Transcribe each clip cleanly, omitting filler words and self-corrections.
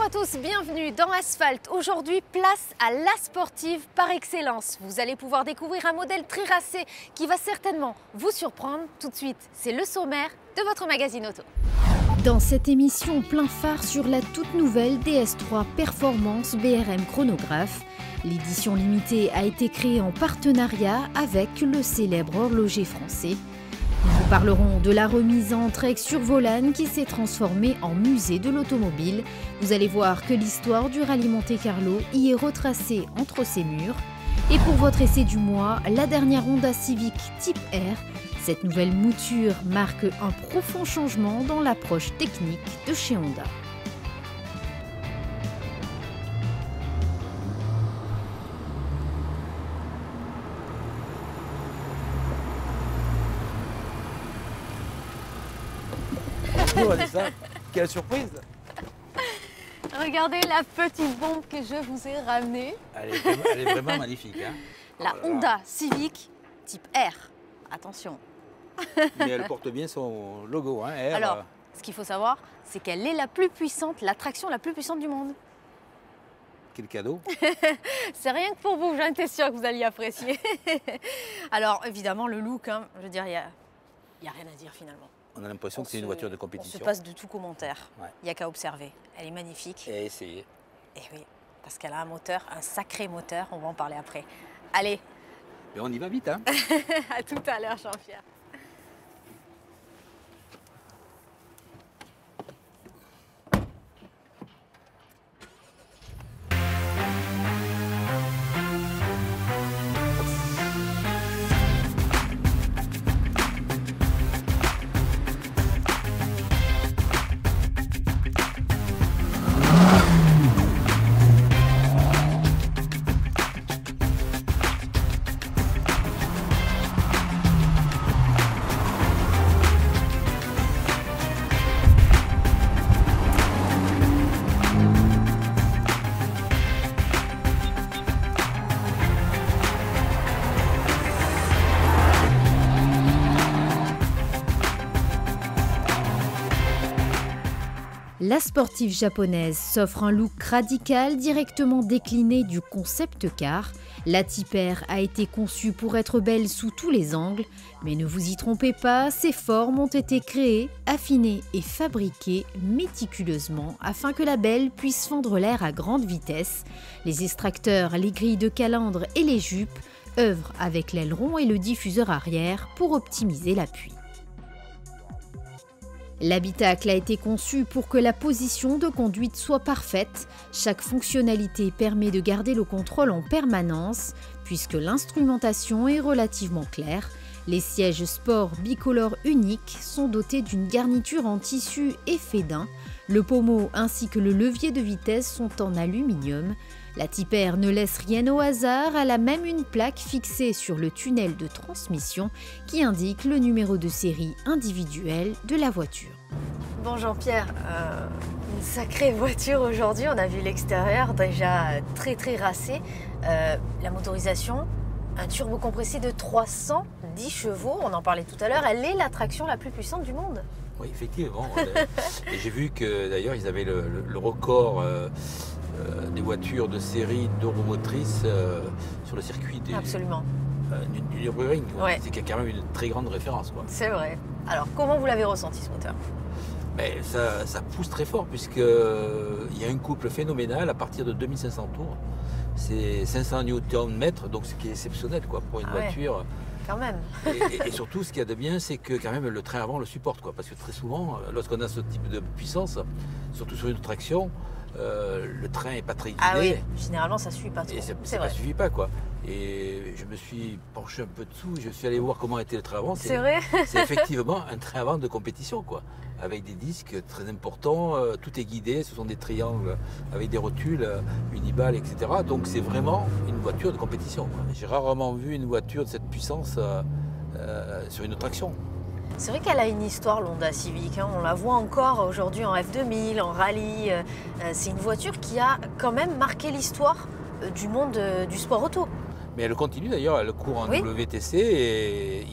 à tous, bienvenue dans Asphalt. Aujourd'hui, place à la sportive par excellence. Vous allez pouvoir découvrir un modèle très racé qui va certainement vous surprendre. Tout de suite, c'est le sommaire de votre magazine auto. Dans cette émission plein phare sur la toute nouvelle DS3 Performance BRM chronographe, l'édition limitée a été créée en partenariat avec le célèbre horloger français. Nous parlerons de la remise en trek sur Volane qui s'est transformée en musée de l'automobile. Vous allez voir que l'histoire du rallye Monte-Carlo y est retracée entre ses murs. Et pour votre essai du mois, la dernière Honda Civic Type R. Cette nouvelle mouture marque un profond changement dans l'approche technique de chez Honda. Ça. Quelle surprise! Regardez la petite bombe que je vous ai ramenée. Elle est vraiment magnifique. Hein? La Honda Civic Type R. Attention. Mais elle porte bien son logo. Hein, R. Alors, ce qu'il faut savoir, c'est qu'elle est la plus puissante, l'attraction la plus puissante du monde. Quel cadeau! C'est rien que pour vous, j'en étais sûre que vous alliez apprécier. Alors, évidemment, le look, hein, je veux dire, il n'y a rien à dire finalement. On a l'impression que c'est une voiture de compétition. On se passe de tout commentaire. Ouais. Il n'y a qu'à observer. Elle est magnifique. Et essayer. Et oui, parce qu'elle a un moteur, un sacré moteur. On va en parler après. Allez. Mais on y va vite, hein? À tout à l'heure, Jean-Pierre. La sportive japonaise s'offre un look radical directement décliné du concept car. La Type R a été conçue pour être belle sous tous les angles, mais ne vous y trompez pas, ses formes ont été créées, affinées et fabriquées méticuleusement afin que la belle puisse fendre l'air à grande vitesse. Les extracteurs, les grilles de calandre et les jupes œuvrent avec l'aileron et le diffuseur arrière pour optimiser l'appui. L'habitacle a été conçu pour que la position de conduite soit parfaite. Chaque fonctionnalité permet de garder le contrôle en permanence, puisque l'instrumentation est relativement claire. Les sièges sport bicolores uniques sont dotés d'une garniture en tissu et fédin. Le pommeau ainsi que le levier de vitesse sont en aluminium. La Type R ne laisse rien au hasard, elle a même une plaque fixée sur le tunnel de transmission qui indique le numéro de série individuel de la voiture. Bon Jean-Pierre, une sacrée voiture aujourd'hui, on a vu l'extérieur déjà très racé. La motorisation, un turbo compressé de 310 chevaux, on en parlait tout à l'heure, elle est l'attraction la plus puissante du monde. Oui, effectivement. Et j'ai vu que d'ailleurs ils avaient le record des voitures de série d'euromotrices sur le circuit du Nürburgring. Ouais. C'est quand même une très grande référence. C'est vrai. Alors comment vous l'avez ressenti ce moteur? Mais ça pousse très fort puisqu'il y a un couple phénoménal à partir de 2500 tours. C'est 500 Nm, donc ce qui est exceptionnel pour une voiture. Quand même. et surtout, ce qu'il y a de bien, c'est que quand même le train avant le supporte. Parce que très souvent, lorsqu'on a ce type de puissance, surtout sur une traction, le train n'est pas très guidé. Ah oui, généralement ça ne suffit pas trop. Et ça ne suffit pas. Et je me suis penché un peu dessous, je suis allé voir comment était le train avant. C'est vrai. C'est effectivement un train avant de compétition, avec des disques très importants, tout est guidé, ce sont des triangles avec des rotules, unibales, etc. Donc c'est vraiment une voiture de compétition. J'ai rarement vu une voiture de cette puissance sur une traction. C'est vrai qu'elle a une histoire, l'Honda Civic. On la voit encore aujourd'hui en F2000, en rallye. C'est une voiture qui a quand même marqué l'histoire du monde du sport auto. Mais elle continue d'ailleurs, elle court en WTC et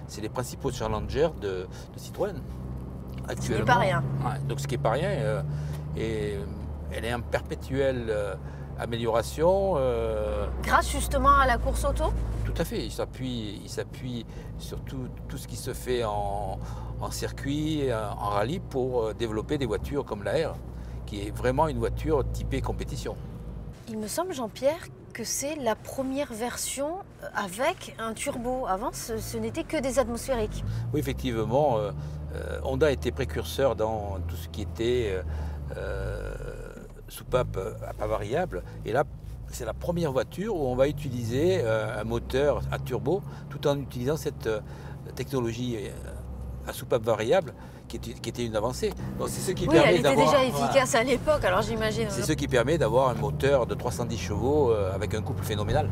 c'est les principaux challengers de Citroën actuellement. Ce qui n'est pas rien. Ouais, donc ce qui n'est pas rien. Et elle est en perpétuelle amélioration. Grâce justement à la course auto? Tout à fait, il s'appuie sur tout ce qui se fait en circuit, en rallye pour développer des voitures comme la R, qui est vraiment une voiture typée compétition. Il me semble, Jean-Pierre, que c'est la première version avec un turbo. Avant, ce n'était que des atmosphériques. Oui, effectivement, Honda était précurseur dans tout ce qui était soupape à pas variable. Et là, c'est la première voiture où on va utiliser un moteur à turbo tout en utilisant cette technologie à soupape variable qui était une avancée. Donc c'est ce qui permet elle était d'avoir, déjà efficace à l'époque, alors j'imagine. C'est ce qui permet d'avoir un moteur de 310 chevaux avec un couple phénoménal.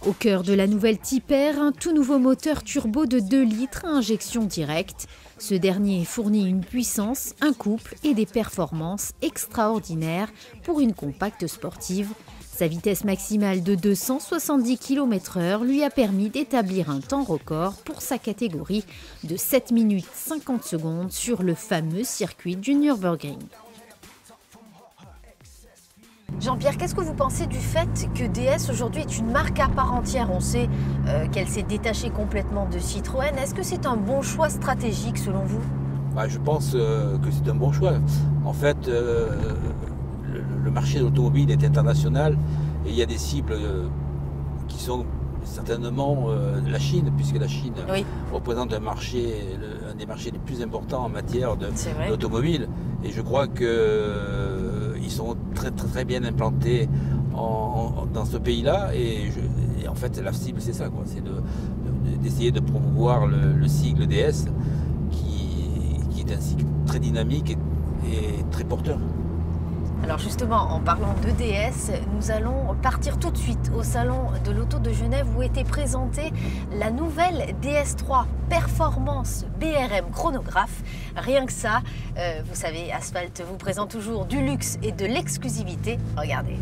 Au cœur de la nouvelle Type R, un tout nouveau moteur turbo de 2 litres à injection directe. Ce dernier fournit une puissance, un couple et des performances extraordinaires pour une compacte sportive. Sa vitesse maximale de 270 km/h lui a permis d'établir un temps record pour sa catégorie de 7 minutes 50 secondes sur le fameux circuit du Nürburgring. Jean-Pierre, qu'est-ce que vous pensez du fait que DS aujourd'hui est une marque à part entière? On sait qu'elle s'est détachée complètement de Citroën. Est-ce que c'est un bon choix stratégique selon vous? Je pense que c'est un bon choix. En fait, le marché de l'automobile est international et il y a des cibles qui sont certainement la Chine, puisque la Chine représente un des marchés les plus importants en matière d'automobile. Et je crois qu'ils sont très bien implantés dans ce pays-là. Et en fait, la cible, c'est ça, c'est d'essayer de promouvoir le sigle DS, qui est un sigle très dynamique et très porteur. Alors justement, en parlant de DS, nous allons partir tout de suite au salon de l'auto de Genève où était présentée la nouvelle DS3 Performance BRM chronographe. Rien que ça, vous savez, Asphalt vous présente toujours du luxe et de l'exclusivité. Regardez.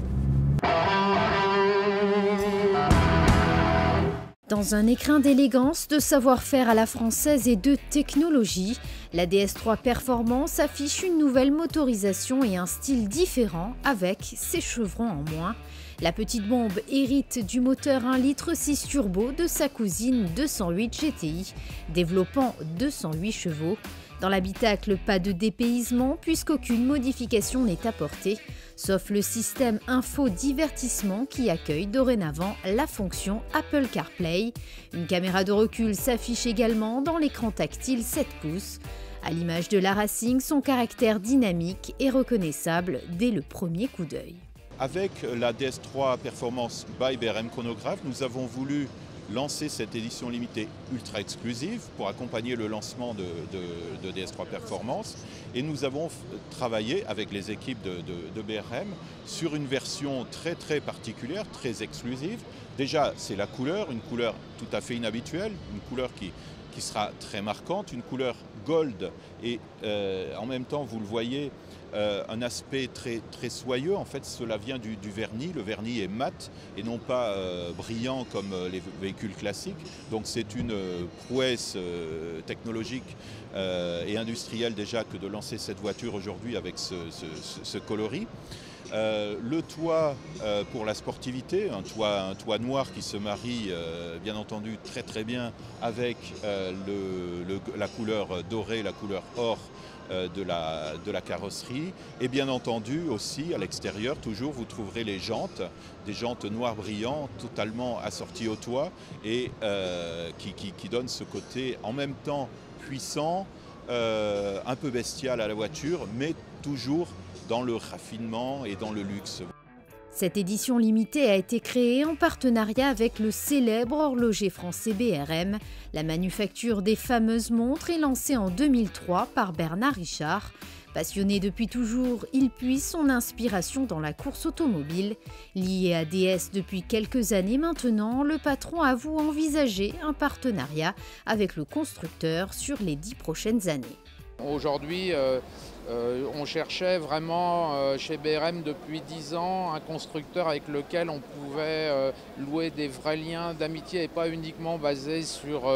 Dans un écrin d'élégance, de savoir-faire à la française et de technologie, la DS3 Performance affiche une nouvelle motorisation et un style différent avec ses chevrons en moins. La petite bombe hérite du moteur 1,6 litre turbo de sa cousine 208 GTI, développant 208 chevaux. Dans l'habitacle, pas de dépaysement puisqu'aucune modification n'est apportée, sauf le système info-divertissement qui accueille dorénavant la fonction Apple CarPlay. Une caméra de recul s'affiche également dans l'écran tactile 7 pouces. À l'image de la Racing, son caractère dynamique est reconnaissable dès le premier coup d'œil. Avec la DS3 Performance by BRM Chronograph, nous avons voulu lancer cette édition limitée ultra exclusive pour accompagner le lancement de DS3 Performance. Et nous avons travaillé avec les équipes de BRM sur une version très particulière, très exclusive. Déjà, c'est la couleur, une couleur tout à fait inhabituelle, une couleur qui sera très marquante, une couleur gold et en même temps, vous le voyez, un aspect très soyeux. En fait, cela vient du vernis. Le vernis est mat et non pas brillant comme les véhicules classiques. Donc c'est une prouesse technologique et industrielle déjà que de lancer cette voiture aujourd'hui avec ce coloris. Le toit pour la sportivité, un toit noir qui se marie bien entendu très bien avec la couleur dorée, la couleur or de la carrosserie. Et bien entendu aussi à l'extérieur, toujours vous trouverez les jantes, des jantes noires brillantes totalement assorties au toit et qui donnent ce côté en même temps puissant, un peu bestial à la voiture, mais toujours dans le raffinement et dans le luxe. Cette édition limitée a été créée en partenariat avec le célèbre horloger français BRM. La manufacture des fameuses montres est lancée en 2003 par Bernard Richard. Passionné depuis toujours, il puise son inspiration dans la course automobile. Lié à DS depuis quelques années maintenant, le patron avoue envisager un partenariat avec le constructeur sur les 10 prochaines années. Aujourd'hui, on cherchait vraiment chez BRM depuis 10 ans un constructeur avec lequel on pouvait louer des vrais liens d'amitié et pas uniquement basés sur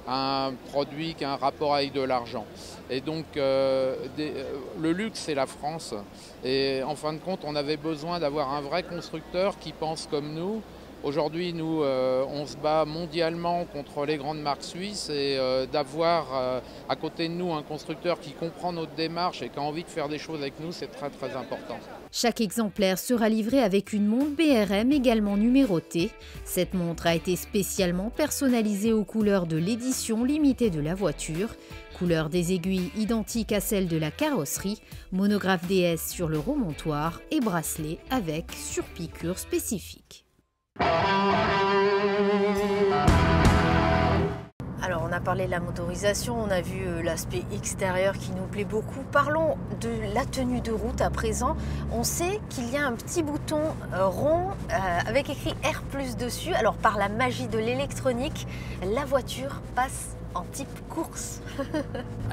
un produit qui a un rapport avec de l'argent. Et donc le luxe, c'est la France. Et en fin de compte, on avait besoin d'avoir un vrai constructeur qui pense comme nous. Aujourd'hui, nous, on se bat mondialement contre les grandes marques suisses et d'avoir à côté de nous un constructeur qui comprend notre démarche et qui a envie de faire des choses avec nous, c'est très très important. Chaque exemplaire sera livré avec une montre BRM également numérotée. Cette montre a été spécialement personnalisée aux couleurs de l'édition limitée de la voiture. Couleur des aiguilles identiques à celles de la carrosserie, monographe DS sur le remontoir et bracelet avec surpiqûre spécifique. Alors on a parlé de la motorisation, on a vu l'aspect extérieur qui nous plaît beaucoup. Parlons de la tenue de route à présent. On sait qu'il y a un petit bouton rond avec écrit R+ dessus. Alors par la magie de l'électronique, la voiture passe en type course.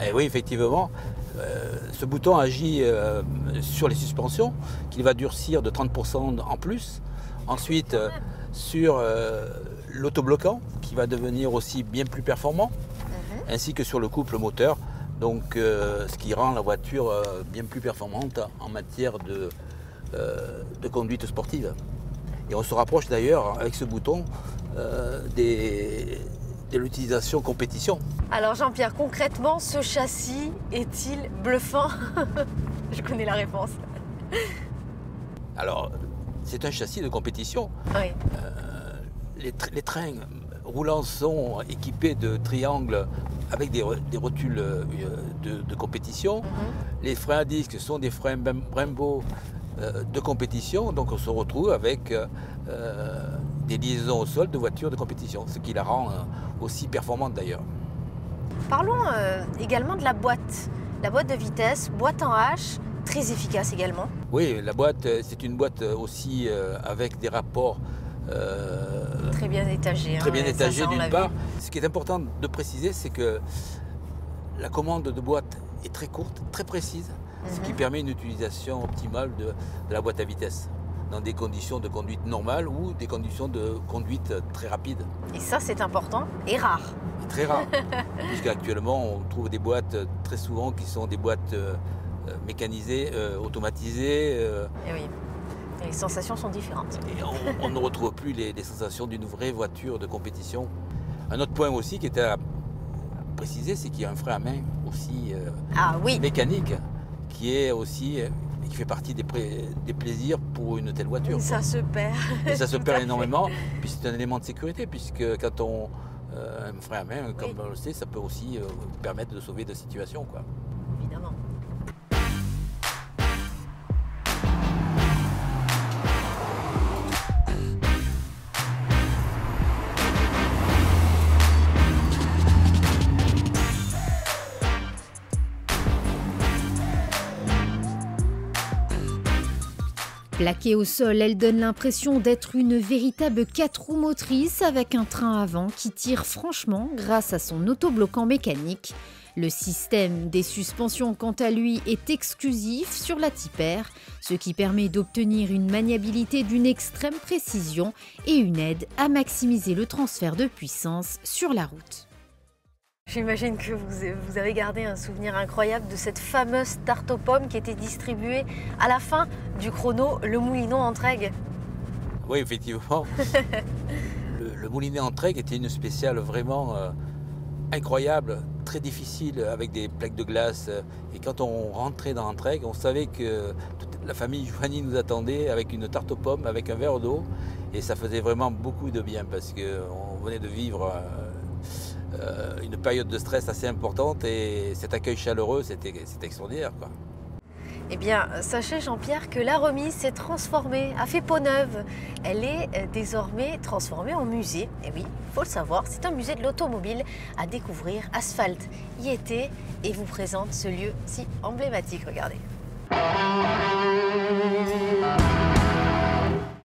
Et oui, effectivement, ce bouton agit sur les suspensions, qu'il va durcir de 30% en plus. Ensuite, sur l'autobloquant, qui va devenir aussi bien plus performant, ainsi que sur le couple moteur, donc ce qui rend la voiture bien plus performante en matière de conduite sportive. Et on se rapproche d'ailleurs avec ce bouton de l'utilisation compétition. Alors Jean-Pierre, concrètement, ce châssis est-il bluffant? Je connais la réponse. Alors, c'est un châssis de compétition. Oui. Les trains roulants sont équipés de triangles avec des rotules de compétition. Les freins à disque sont des freins Brembo de compétition, donc on se retrouve avec des liaisons au sol de voitures de compétition, ce qui la rend aussi performante d'ailleurs. Parlons également de la boîte de vitesse, boîte en H, très efficace également. Oui, la boîte, c'est une boîte aussi avec des rapports très bien étagés. Très bien étagés d'une part. Ce qui est important de préciser, c'est que la commande de boîte est très courte, très précise, ce qui permet une utilisation optimale de la boîte à vitesse dans des conditions de conduite normales ou des conditions de conduite très rapides. Et ça, c'est important et rare. Et très rare, puisqu'actuellement, on trouve des boîtes très souvent qui sont des boîtes mécanisées, automatisées. Et oui. Et les sensations sont différentes. Et on ne retrouve plus les sensations d'une vraie voiture de compétition. Un autre point aussi qui était à préciser, c'est qu'il y a un frein à main aussi mécanique, qui est aussi qui fait partie des plaisirs pour une telle voiture. Ça se perd. Et ça se perd énormément, puis c'est un élément de sécurité, puisque quand on un frein à main, comme on le sait, ça peut aussi permettre de sauver des situations, quoi. Évidemment. Plaquée au sol, elle donne l'impression d'être une véritable 4 roues motrices avec un train avant qui tire franchement grâce à son autobloquant mécanique. Le système des suspensions, quant à lui, est exclusif sur la Type R, ce qui permet d'obtenir une maniabilité d'une extrême précision et une aide à maximiser le transfert de puissance sur la route. J'imagine que vous avez gardé un souvenir incroyable de cette fameuse tarte aux pommes qui était distribuée à la fin du chrono Le Moulineau Entraigues. Oui, effectivement. le Moulineau Entraigues était une spéciale vraiment incroyable, très difficile, avec des plaques de glace. Et quand on rentrait dans Entraigues, on savait que toute la famille Joigny nous attendait avec une tarte aux pommes, avec un verre d'eau. Et ça faisait vraiment beaucoup de bien parce qu'on venait de vivre une période de stress assez importante et cet accueil chaleureux, c'était extraordinaire, quoi. Eh bien, sachez Jean-Pierre que la remise s'est transformée, a fait peau neuve. Elle est désormais transformée en musée. Et oui, il faut le savoir, c'est un musée de l'automobile à découvrir. Asphalt y était et vous présente ce lieu si emblématique. Regardez.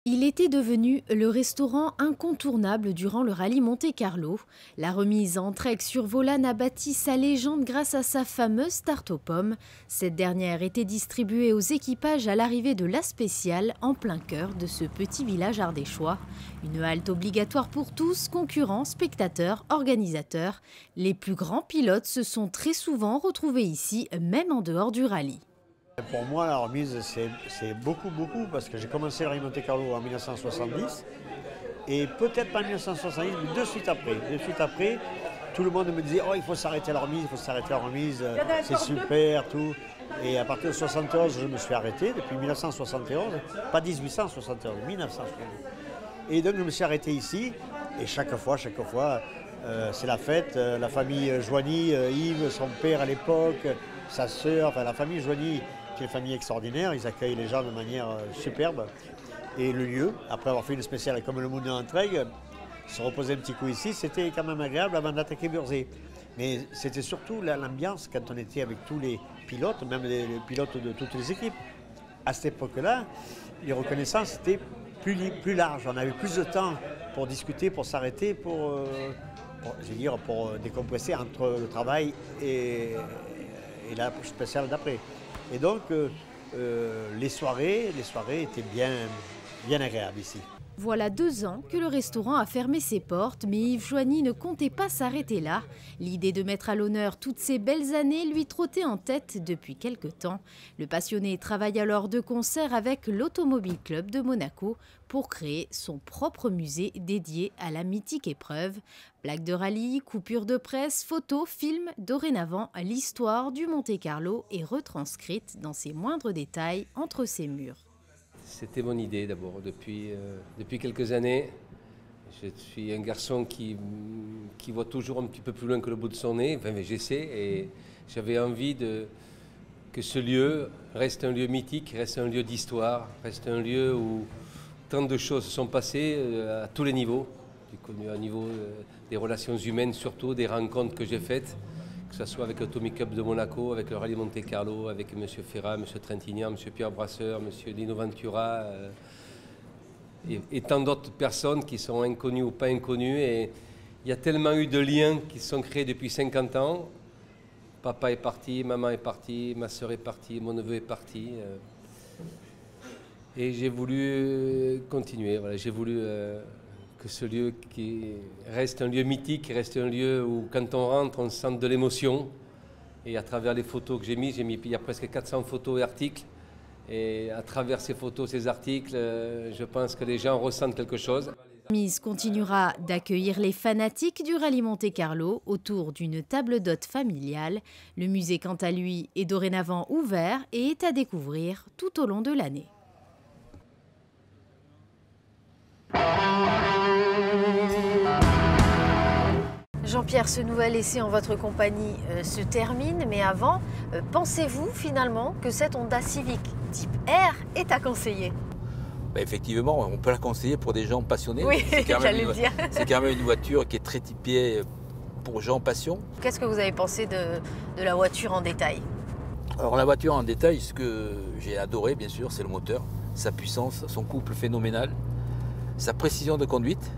Il était devenu le restaurant incontournable durant le rallye Monte-Carlo. La remise en Trek sur Volane a bâti sa légende grâce à sa fameuse tarte aux pommes. Cette dernière était distribuée aux équipages à l'arrivée de la spéciale en plein cœur de ce petit village ardéchois. Une halte obligatoire pour tous, concurrents, spectateurs, organisateurs. Les plus grands pilotes se sont très souvent retrouvés ici, même en dehors du rallye. Pour moi, la remise, c'est beaucoup, parce que j'ai commencé le rallye Monte-Carlo en 1970 et peut-être pas en 1970, mais de suite après, tout le monde me disait « Oh, il faut s'arrêter à la remise, c'est super, tout ». Et à partir de 1971, je me suis arrêté, depuis 1971, pas 1871, 1971. Et donc, je me suis arrêté ici, et chaque fois, c'est la fête. La famille Joigny, Yves, son père à l'époque, sa sœur, enfin la famille Joigny, qui est une famille extraordinaire, ils accueillent les gens de manière superbe. Et le lieu, après avoir fait une spéciale comme le Moulin en Trek, se reposer un petit coup ici, c'était quand même agréable avant d'attaquer Burzet. Mais c'était surtout l'ambiance quand on était avec tous les pilotes, même les pilotes de toutes les équipes. À cette époque-là, les reconnaissances étaient plus larges. On avait plus de temps pour discuter, pour s'arrêter, pour décompresser entre le travail et la spéciale d'après. Et donc, les soirées étaient bien agréables ici. Voilà 2 ans que le restaurant a fermé ses portes, mais Yves Joigny ne comptait pas s'arrêter là. L'idée de mettre à l'honneur toutes ces belles années lui trottait en tête depuis quelque temps. Le passionné travaille alors de concert avec l'Automobile Club de Monaco pour créer son propre musée dédié à la mythique épreuve. Plaques de rallye, coupures de presse, photos, films, dorénavant, l'histoire du Monte-Carlo est retranscrite dans ses moindres détails entre ses murs. C'était mon idée d'abord. Depuis quelques années, je suis un garçon qui voit toujours un petit peu plus loin que le bout de son nez. Enfin, mais j'essaie et j'avais envie que ce lieu reste un lieu mythique, reste un lieu d'histoire, reste un lieu où tant de choses sont passées à tous les niveaux. J'ai connu au niveau des relations humaines surtout, des rencontres que j'ai faites, que ce soit avec l'Automobile Club de Monaco, avec le Rallye Monte-Carlo, avec M. Ferrat, M. Trintignant, M. Pierre Brasseur, M. Dino Ventura et tant d'autres personnes qui sont inconnues ou pas inconnues. Et il y a tellement eu de liens qui sont créés depuis 50 ans. Papa est parti, maman est partie, ma soeur est partie, mon neveu est parti. Et j'ai voulu continuer. Voilà, j'ai voulu que ce lieu qui reste un lieu mythique, reste un lieu où quand on rentre, on sent de l'émotion. Et à travers les photos que j'ai mis, il y a presque 400 photos et articles. Et à travers ces photos, ces articles, je pense que les gens ressentent quelque chose. La remise continuera d'accueillir les fanatiques du rallye Monte-Carlo autour d'une table d'hôte familiale. Le musée, quant à lui, est dorénavant ouvert et est à découvrir tout au long de l'année. Jean-Pierre, ce nouvel essai en votre compagnie se termine, mais avant, pensez-vous finalement que cette Honda Civic type R est à conseiller? Effectivement, on peut la conseiller pour des gens passionnés. Oui, j'allais le dire. C'est quand même une voiture qui est très typée pour gens passion. Qu'est-ce que vous avez pensé de la voiture en détail? Alors la voiture en détail, ce que j'ai adoré bien sûr, c'est le moteur, sa puissance, son couple phénoménal, sa précision de conduite.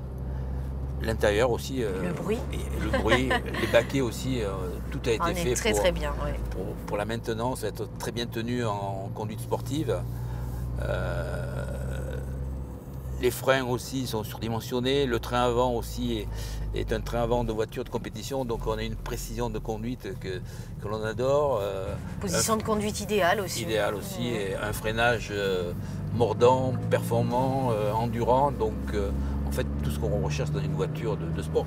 L'intérieur aussi, le bruit, les baquets aussi, tout a été fait très bien, oui. pour la maintenance, être très bien tenu en conduite sportive. Les freins aussi sont surdimensionnés, le train avant aussi est un train avant de voiture de compétition, donc on a une précision de conduite que l'on adore. Position de conduite idéale aussi. Idéale aussi, et un freinage mordant, performant, endurant, donc en fait tout ce qu'on recherche dans une voiture de sport.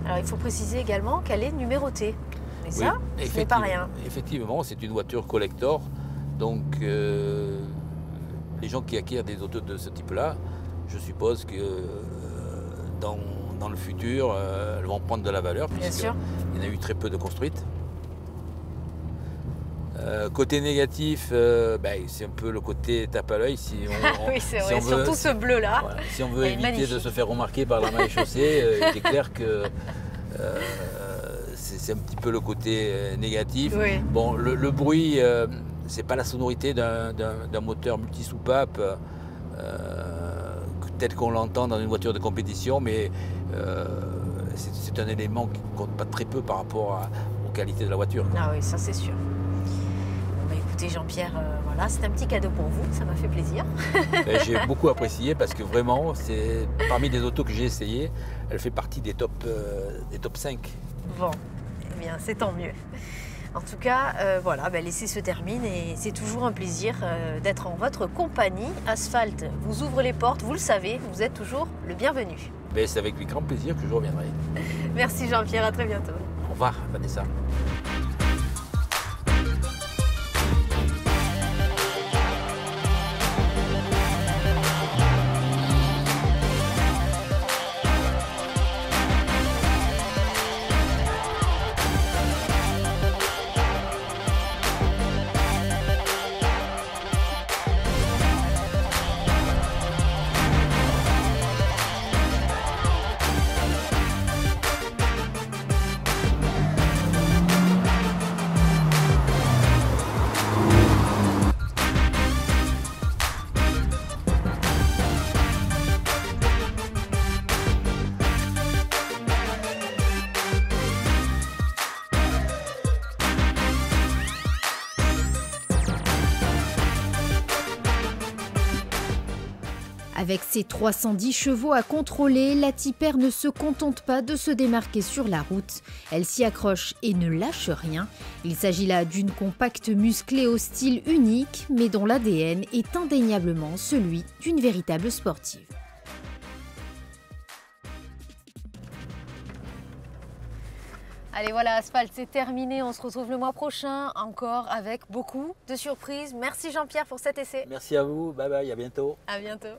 Alors il faut préciser également qu'elle est numérotée, mais oui, ça, ce n'est pas rien. Effectivement, c'est une voiture collector, donc les gens qui acquièrent des autos de ce type-là, je suppose que dans le futur, elles vont prendre de la valeur, puisqu'il y en a eu très peu de construites. Côté négatif, c'est un peu le côté tape à l'œil. Si oui, c'est vrai, surtout ce bleu-là. Voilà, si on veut éviter magnifique. de se faire remarquer par la maille-chaussée, il est clair que c'est un petit peu le côté négatif. Oui. Bon, le bruit, c'est pas la sonorité d'un moteur multi-soupape tel qu'on l'entend dans une voiture de compétition, mais c'est un élément qui compte pas très peu par rapport aux qualités de la voiture. Ah oui, ça c'est sûr. Bon, bah, écoutez Jean-Pierre, voilà, c'est un petit cadeau pour vous, ça m'a fait plaisir. J'ai beaucoup apprécié parce que vraiment, c'est parmi les autos que j'ai essayées, elle fait partie des top 5. Bon, eh bien c'est tant mieux. En tout cas, voilà, l'essai se termine et c'est toujours un plaisir d'être en votre compagnie. Asphalt vous ouvre les portes, vous le savez, vous êtes toujours le bienvenu. C'est avec grand plaisir que je reviendrai. Merci Jean-Pierre, à très bientôt. Au revoir Vanessa. Avec ses 310 chevaux à contrôler, la Tipper ne se contente pas de se démarquer sur la route. Elle s'y accroche et ne lâche rien. Il s'agit là d'une compacte musclée au style unique, mais dont l'ADN est indéniablement celui d'une véritable sportive. Allez voilà, Asphalt, c'est terminé. On se retrouve le mois prochain, encore avec beaucoup de surprises. Merci Jean-Pierre pour cet essai. Merci à vous, bye bye, à bientôt. À bientôt.